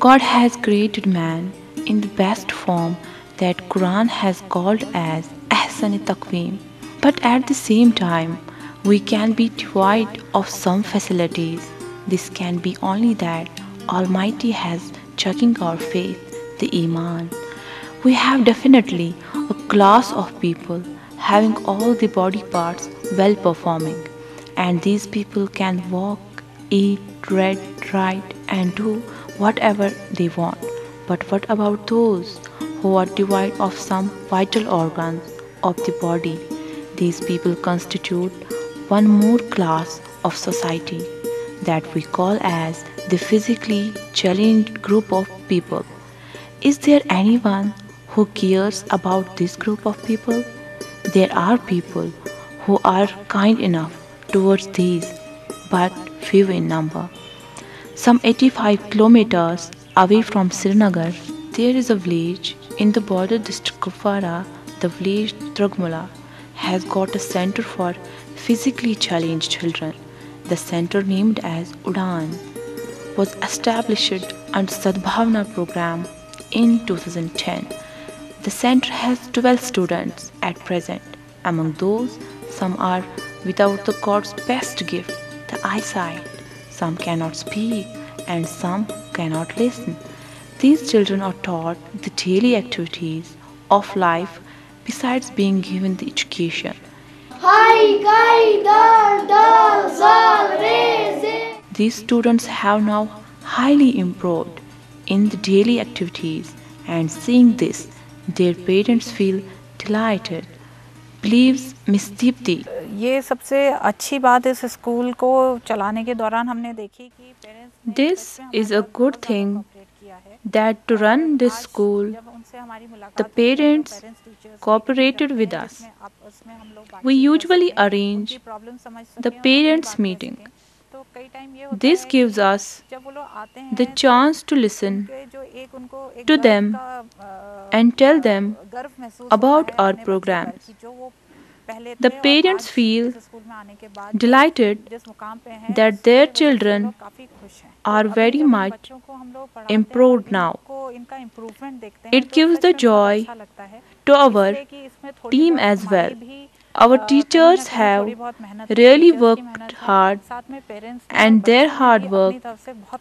God has created man in the best form that Quran has called as Ahsan Taqweem. But at the same time, we can be devoid of some facilities. This can be only that Almighty has checking our faith, the Iman. We have definitely a class of people having all the body parts well performing, and these people can walk, eat, read, write, and do whatever they want. But what about those who are devoid of some vital organs of the body? These people constitute one more class of society that we call as the physically challenged group of people. Is there anyone who cares about this group of people? There are people who are kind enough towards these, but few in number. Some 85 kilometers away from Srinagar, there is a village in the border district Kupwara. The village Tragmula has got a center for physically challenged children. The center, named as Udan, was established under Sadbhavna program in 2010. The center has 12 students at present. Among those, some are without the God's best gift, the eyesight. Some cannot speak and some cannot listen. These children are taught the daily activities of life besides being given the education. These students have now highly improved in the daily activities, and seeing this, their parents feel delighted, believes Miss Deepti. ये सबसे अच्छी बात इस school को चलाने के दौरान हमने देखी कि This is a good thing that to run this school, the parents cooperated with us. We usually arrange the parents' meeting. This gives us the chance to listen to them and tell them about our programs. The parents feel delighted that their children are very much improved now. It gives the joy to our team as well. Our teachers have really worked hard, and their hard work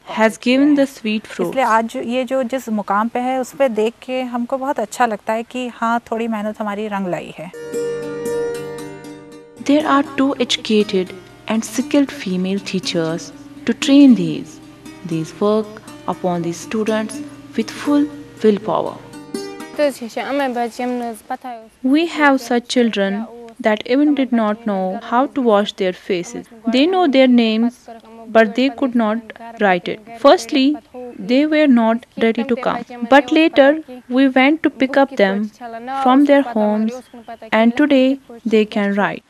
has given the sweet fruit. इसलिए आज ये जो जिस मुकाम पे है उस पे देख के हमको बहुत अच्छा लगता है कि हाँ थोड़ी मेहनत हमारी रंग लाई है. There are two educated and skilled female teachers to train these. These work upon these students with full willpower. We have such children that even did not know how to wash their faces. They know their names, but they could not write it. Firstly, they were not ready to come. But later, we went to pick up them from their homes, and today they can write.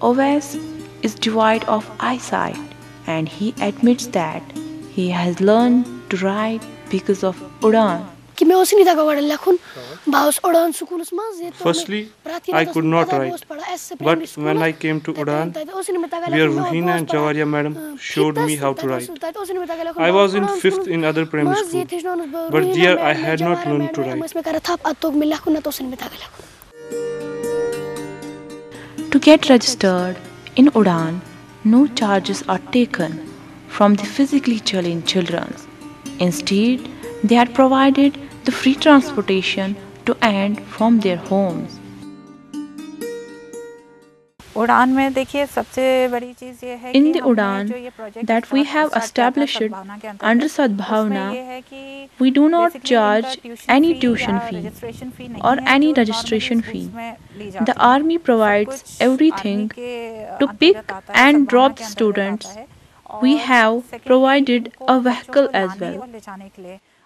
Oves is devoid of eyesight, and he admits that he has learned to write because of Udan. Firstly, I could not write, but when I came to Udan, where Ruhina and Jawariya madam showed me how to write. I was in 5th in other primary school, but there I had not learned to write. To get registered in Udan, no charges are taken from the physically challenged children. Instead, they are provided the free transportation to and from their homes. उड़ान में देखिए सबसे बड़ी चीज़ ये है In the Udan that we have established under Sadbhavna, we do not charge any tuition fee or any registration fee. The army provides everything to pick and drop the students. We have provided a vehicle as well.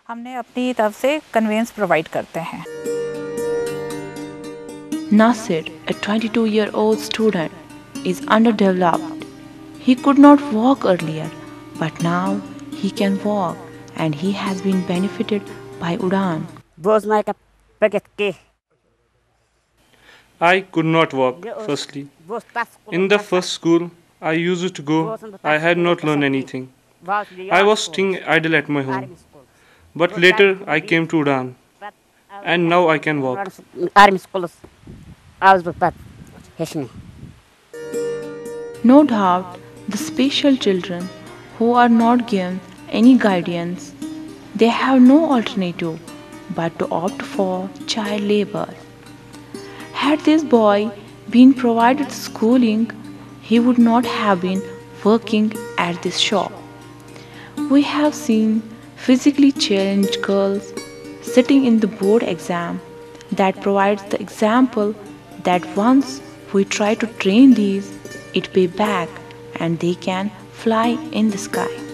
हमने अपनी तरफ से convince provide करते हैं. Nasir, a 22-year-old student, is underdeveloped. He could not walk earlier, but now he can walk, and he has been benefited by Udan. I could not walk, firstly. In the first school, I used to go, I had not learned anything. I was staying idle at my home. But later I came to Udan, and now I can walk. No doubt, the special children who are not given any guidance, they have no alternative but to opt for child labor. Had this boy been provided schooling, he would not have been working at this shop. We have seen physically challenged girls sitting in the board exam that provides the example that once we try to train these, it pay back and they can fly in the sky.